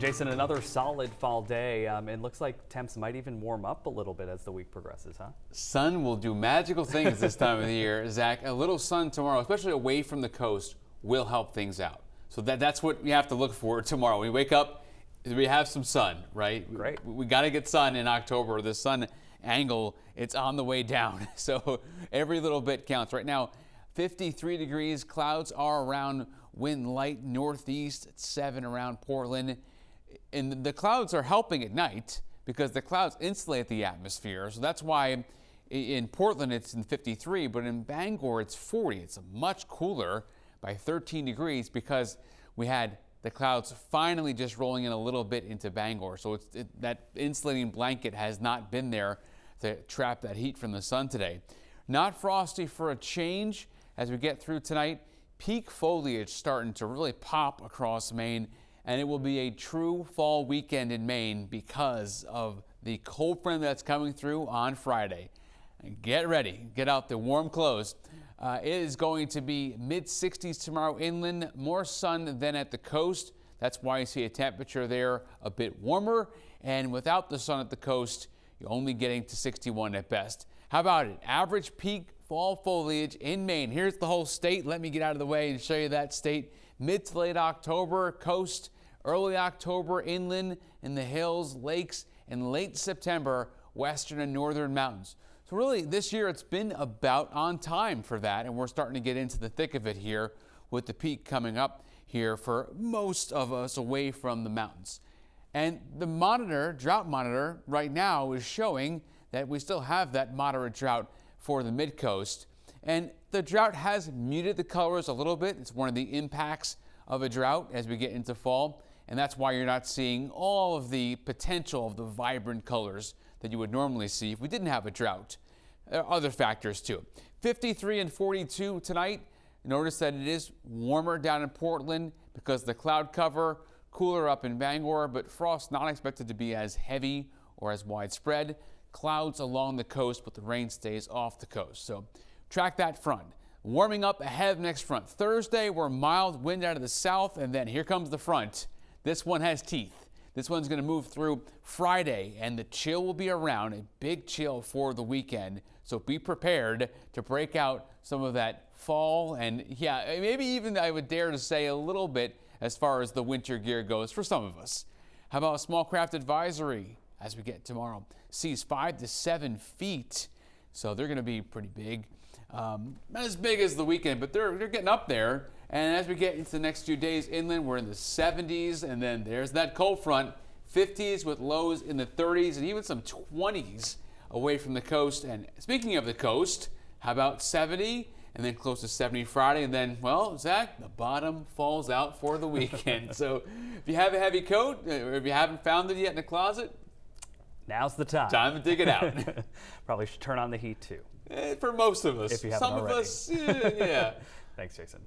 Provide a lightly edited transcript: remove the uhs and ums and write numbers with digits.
Jason, another solid fall day. It looks like temps might even warm up a little bit as the week progresses, huh? Sun will do magical things this time of the year. Zach, a little sun tomorrow, especially away from the coast, will help things out. So that's what we have to look for tomorrow. When we wake up, we have some sun, right? Great. We got to get sun in October. The sun angle, it's on the way down. So every little bit counts. Right now, 53 degrees. Clouds are around, wind light northeast at 7 around Portland. And the clouds are helping at night because the clouds insulate the atmosphere. So that's why in Portland it's in 53, but in Bangor it's 40. It's much cooler by 13 degrees because we had the clouds finally just rolling in a little bit into Bangor. So that insulating blanket has not been there to trap that heat from the sun today. Not frosty for a change as we get through tonight. Peak foliage starting to really pop across Maine, and it will be a true fall weekend in Maine because of the cold front that's coming through on Friday. Get ready, get out the warm clothes. It is going to be mid-60s tomorrow inland, more sun than at the coast. That's why you see a temperature there a bit warmer, and without the sun at the coast, you're only getting to 61 at best. How about it? Average peak fall foliage in Maine. Here's the whole state. Let me get out of the way and show you that state. Mid to late October, coast, early October, inland, in the hills, lakes, and late September, western and northern mountains. So really, this year it's been about on time for that, and we're starting to get into the thick of it here with the peak coming up here for most of us away from the mountains. And the drought monitor right now is showing that we still have that moderate drought for the mid-coast. And the drought has muted the colors a little bit. It's one of the impacts of a drought as we get into fall. And that's why you're not seeing all of the potential of the vibrant colors that you would normally see if we didn't have a drought. There are other factors too. 53 and 42 tonight. Notice that it is warmer down in Portland because the cloud cover, cooler up in Bangor, but frost not expected to be as heavy or as widespread. Clouds along the coast, but the rain stays off the coast. So track that front. Warming up ahead of next front. Thursday, we're mild wind out of the south, and then here comes the front. This one has teeth. This one's going to move through Friday, and the chill will be around, a big chill for the weekend. So be prepared to break out some of that fall, and yeah, maybe even I would dare to say a little bit as far as the winter gear goes for some of us. How about a small craft advisory as we get tomorrow? Seas 5 to 7 feet, so they're going to be pretty big. Not as big as the weekend, but they're getting up there. And as we get into the next few days inland, we're in the 70s, and then there's that cold front, 50s with lows in the 30s, and even some 20s away from the coast. And speaking of the coast, how about 70, and then close to 70 Friday, and then, well, Zach, the bottom falls out for the weekend. So if you have a heavy coat, or if you haven't found it yet in the closet, now's the time. Time to dig it out. Probably should turn on the heat too. For most of us. If you haven't Some already. of us, yeah. Thanks, Jason.